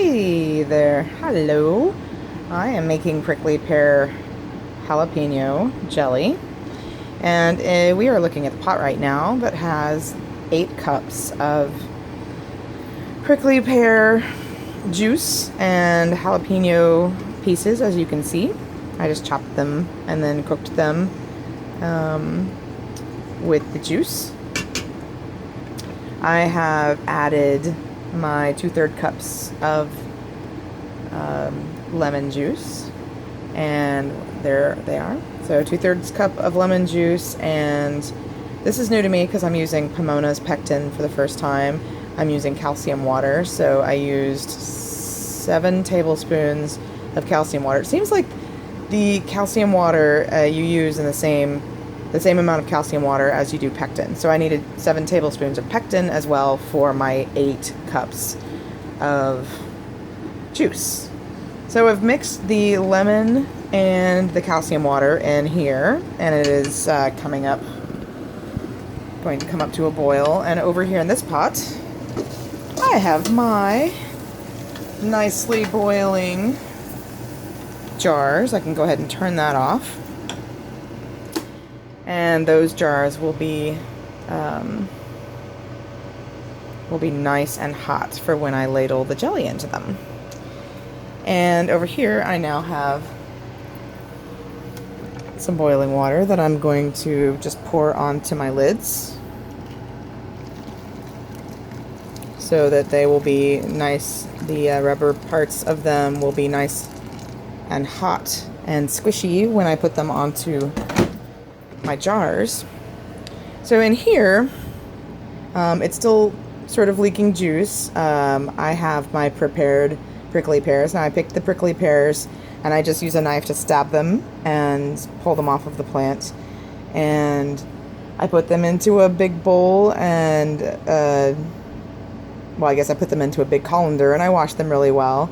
Hey there, hello. I am making prickly pear jalapeno jelly, and we are looking at the pot right now that has 8 cups of prickly pear juice and jalapeno pieces, as you can see. I just chopped them and then cooked them with the juice. I have added my 2/3 cups of lemon juice, and there they are. So 2/3 cup of lemon juice, and this is new to me because I'm using Pomona's pectin for the first time. I'm using calcium water, so I used 7 tablespoons of calcium water. It seems like the calcium water you use in the same amount of calcium water as you do pectin. So I needed 7 tablespoons of pectin as well for my 8 cups of juice. So I've mixed the lemon and the calcium water in here, and it is going to come up to a boil. And over here in this pot, I have my nicely boiling jars. I can go ahead and turn that off. And those jars will be nice and hot for when I ladle the jelly into them. And over here I now have some boiling water that I'm going to just pour onto my lids so that they will be nice. The rubber parts of them will be nice and hot and squishy when I put them onto my jars. So in here, it's still sort of leaking juice. I have my prepared prickly pears. Now I picked the prickly pears and I just use a knife to stab them and pull them off of the plant. And I put them into a big bowl and, well, I guess I put them into a big colander and I washed them really well.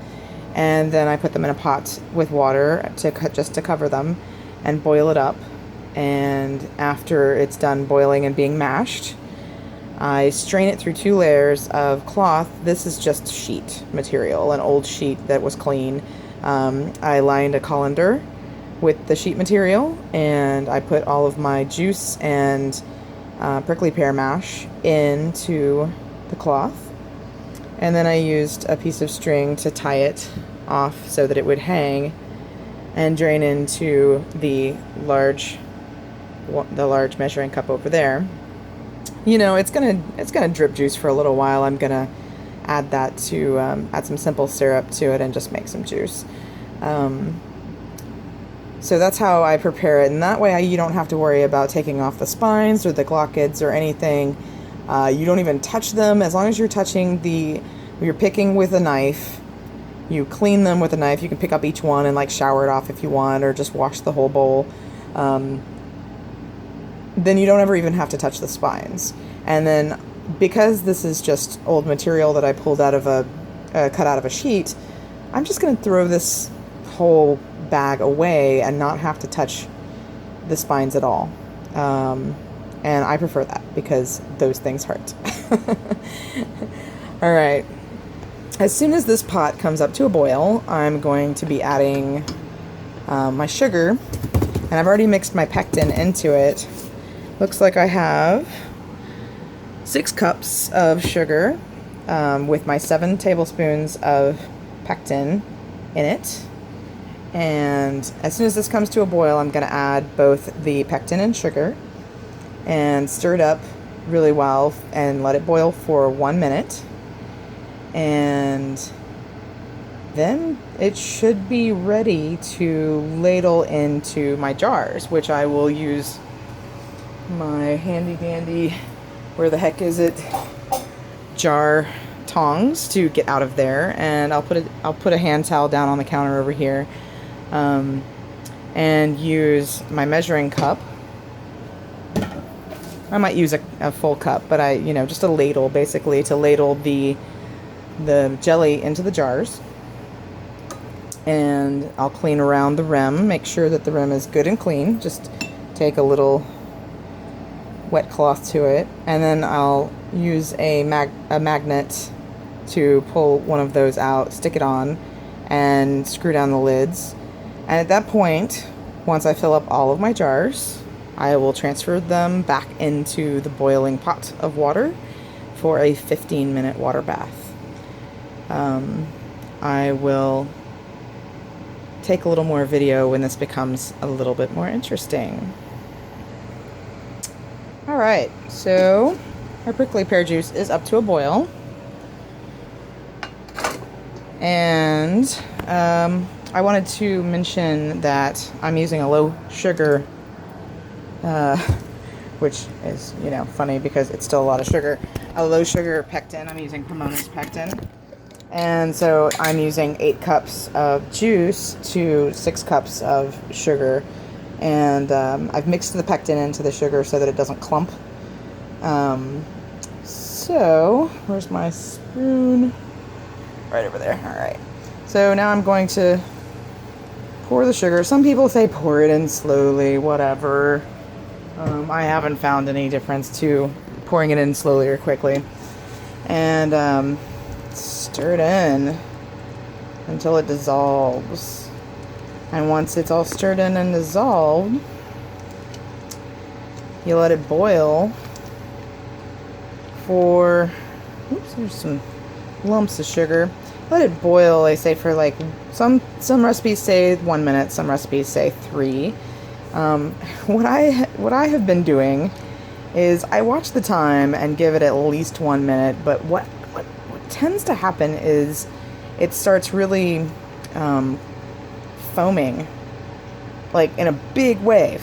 And then I put them in a pot with water just to cover them and boil it up. And after it's done boiling and being mashed, I strain it through 2 layers of cloth. This is just sheet material, an old sheet that was clean. I lined a colander with the sheet material, and I put all of my juice and prickly pear mash into the cloth. And then I used a piece of string to tie it off so that it would hang and drain into the large measuring cup over there. You know, it's gonna drip juice for a little while. I'm gonna add that to add some simple syrup to it and just make some juice. So that's how I prepare it, and that way you don't have to worry about taking off the spines or the glochids or anything. You don't even touch them. As long as you're you're picking with a knife, you clean them with a knife. You can pick up each one and like shower it off if you want, or just wash the whole bowl. Then you don't ever even have to touch the spines. And then because this is just old material that I pulled out of cut out of a sheet, I'm just going to throw this whole bag away and not have to touch the spines at all. And I prefer that because those things hurt. All right. As soon as this pot comes up to a boil, I'm going to be adding my sugar, and I've already mixed my pectin into it. Looks like I have 6 cups of sugar with my 7 tablespoons of pectin in it. And as soon as this comes to a boil, I'm going to add both the pectin and sugar and stir it up really well and let it boil for 1 minute. And then it should be ready to ladle into my jars, which I will use my handy dandy, where the heck is it, jar tongs to get out of there. And I'll put a hand towel down on the counter over here, and use my measuring cup. I might use a full cup, but just a ladle, basically, to ladle the jelly into the jars. And I'll clean around the rim, make sure that the rim is good and clean. Just take a little wet cloth to it, and then I'll use a magnet to pull one of those out, stick it on, and screw down the lids. And at that point, once I fill up all of my jars, I will transfer them back into the boiling pot of water for a 15-minute water bath. I will take a little more video when this becomes a little bit more interesting. Alright, so our prickly pear juice is up to a boil. And I wanted to mention that I'm using a low sugar, which is, you know, funny because it's still a lot of sugar. A low sugar pectin. I'm using Pomona's pectin. And so I'm using 8 cups of juice to 6 cups of sugar. And I've mixed the pectin into the sugar so that it doesn't clump. So, where's my spoon? Right over there. Alright. So now I'm going to pour the sugar. Some people say pour it in slowly, whatever. I haven't found any difference to pouring it in slowly or quickly. And stir it in until it dissolves. And once it's all stirred in and dissolved, you let it boil for, oops, there's some lumps of sugar. Let it boil, they say, for like, some recipes say 1 minute, some recipes say 3. What I have been doing is I watch the time and give it at least 1 minute, but what tends to happen is it starts really foaming, like in a big way,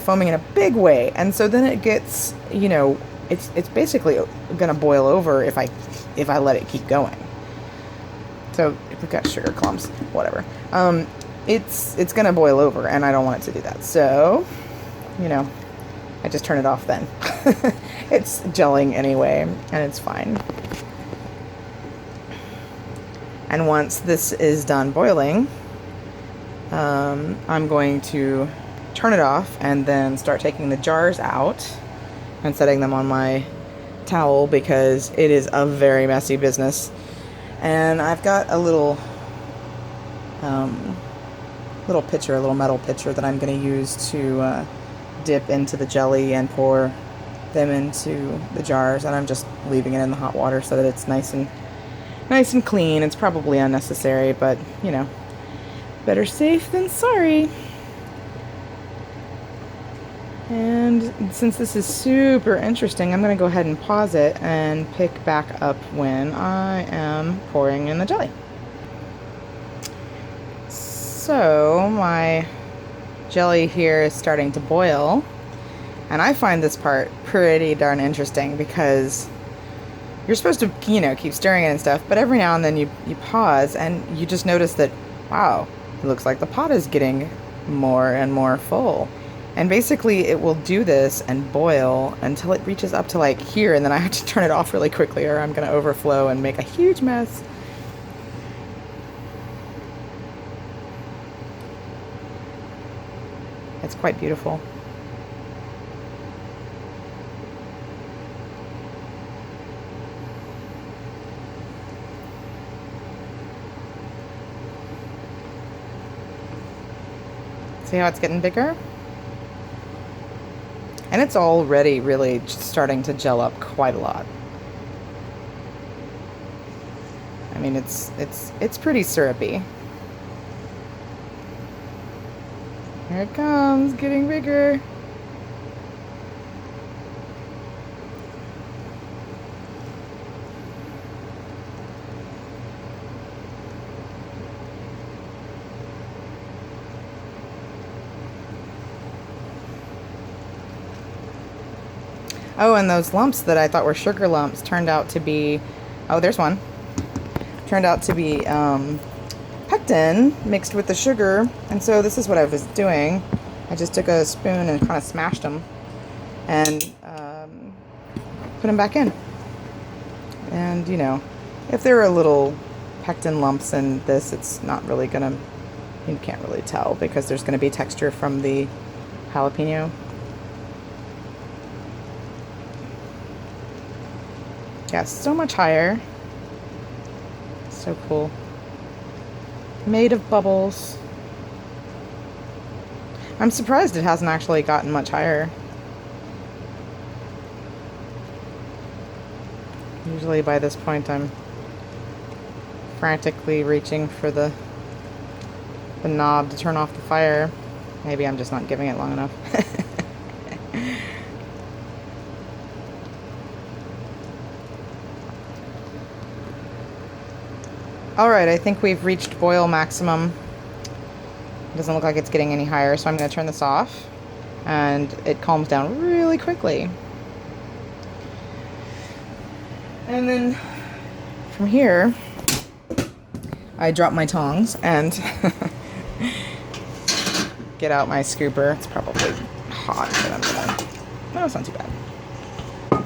and so then it gets, you know, it's basically gonna boil over if I let it keep going. So if we've got sugar clumps, whatever, it's gonna boil over, and I don't want it to do that. So, you know, I just turn it off then. It's gelling anyway, and it's fine. And once this is done boiling, I'm going to turn it off and then start taking the jars out and setting them on my towel because it is a very messy business. And I've got a little pitcher, a little metal pitcher that I'm going to use to dip into the jelly and pour them into the jars. And I'm just leaving it in the hot water so that it's nice and clean. It's probably unnecessary, but, you know, better safe than sorry. And since this is super interesting, I'm going to go ahead and pause it and pick back up when I am pouring in the jelly. So my jelly here is starting to boil, and I find this part pretty darn interesting because you're supposed to, you know, keep stirring it and stuff, but every now and then you pause and you just notice that, wow, it looks like the pot is getting more and more full. And basically it will do this and boil until it reaches up to like here, and then I have to turn it off really quickly or I'm going to overflow and make a huge mess. It's quite beautiful. See how it's getting bigger? And it's already really starting to gel up quite a lot. I mean, it's pretty syrupy. Here it comes, getting bigger. Oh, and those lumps that I thought were sugar lumps turned out to be, oh, there's one. Turned out to be pectin mixed with the sugar. And so this is what I was doing. I just took a spoon and kind of smashed them and put them back in. And, you know, if there are little pectin lumps in this, it's not really gonna, you can't really tell because there's gonna be texture from the jalapeno. Yeah, so much higher. So cool. Made of bubbles. I'm surprised it hasn't actually gotten much higher. Usually by this point I'm frantically reaching for the knob to turn off the fire. Maybe I'm just not giving it long enough. Alright, I think we've reached boil maximum. It doesn't look like it's getting any higher, so I'm going to turn this off. And it calms down really quickly. And then from here, I drop my tongs and get out my scooper. It's probably hot, but I'm gonna... No, it's not too bad.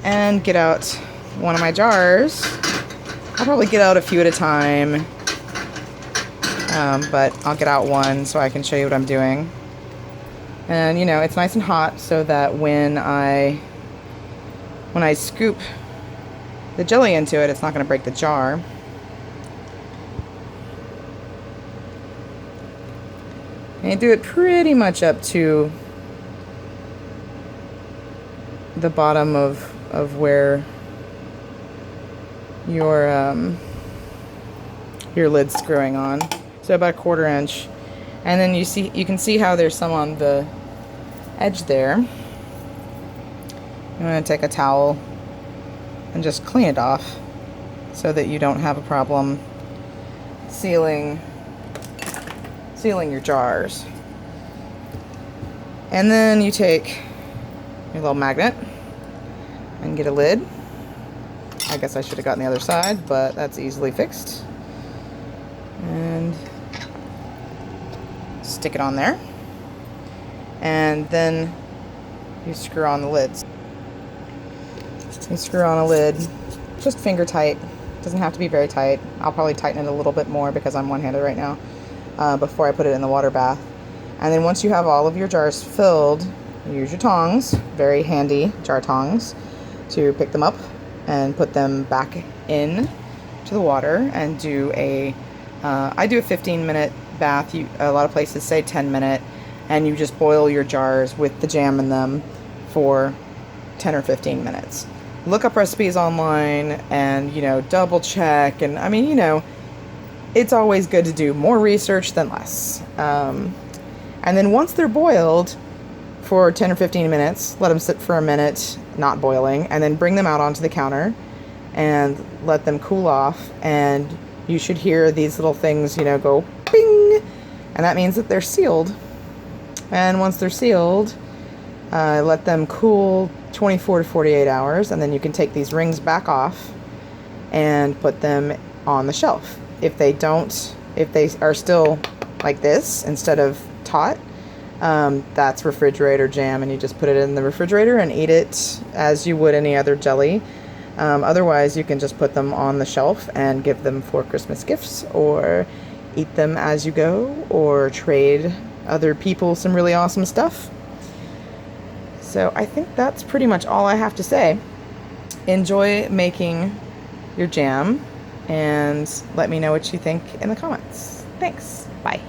And get out one of my jars. I'll probably get out a few at a time. But I'll get out one so I can show you what I'm doing. And, you know, it's nice and hot so that when I scoop the jelly into it, it's not going to break the jar. And you do it pretty much up to the bottom of where your lid's screwing on. So about a 1/4 inch. And then you can see how there's some on the edge there. I'm going to take a towel and just clean it off so that you don't have a problem sealing your jars. And then you take your little magnet and get a lid. I guess I should have gotten the other side, but that's easily fixed. And stick it on there. And then you screw on the lids. You screw on a lid, just finger tight. Doesn't have to be very tight. I'll probably tighten it a little bit more because I'm one-handed right now, before I put it in the water bath. And then once you have all of your jars filled, you use your tongs, very handy jar tongs, to pick them up and put them back in to the water and do I do a 15-minute bath. A lot of places say 10-minute, and you just boil your jars with the jam in them for 10 or 15 minutes. Look up recipes online and, you know, double check. And I mean, you know, it's always good to do more research than less. And then once they're boiled for 10 or 15 minutes, let them sit for a minute, not boiling, and then bring them out onto the counter and let them cool off. And you should hear these little things, you know, go ping, and that means that they're sealed. And once they're sealed, let them cool 24 to 48 hours, and then you can take these rings back off and put them on the shelf. If they are still like this instead of taut, that's refrigerator jam, and you just put it in the refrigerator and eat it as you would any other jelly. Otherwise, you can just put them on the shelf and give them for Christmas gifts, or eat them as you go, or trade other people some really awesome stuff. So I think that's pretty much all I have to say. Enjoy making your jam, and let me know what you think in the comments. Thanks. Bye.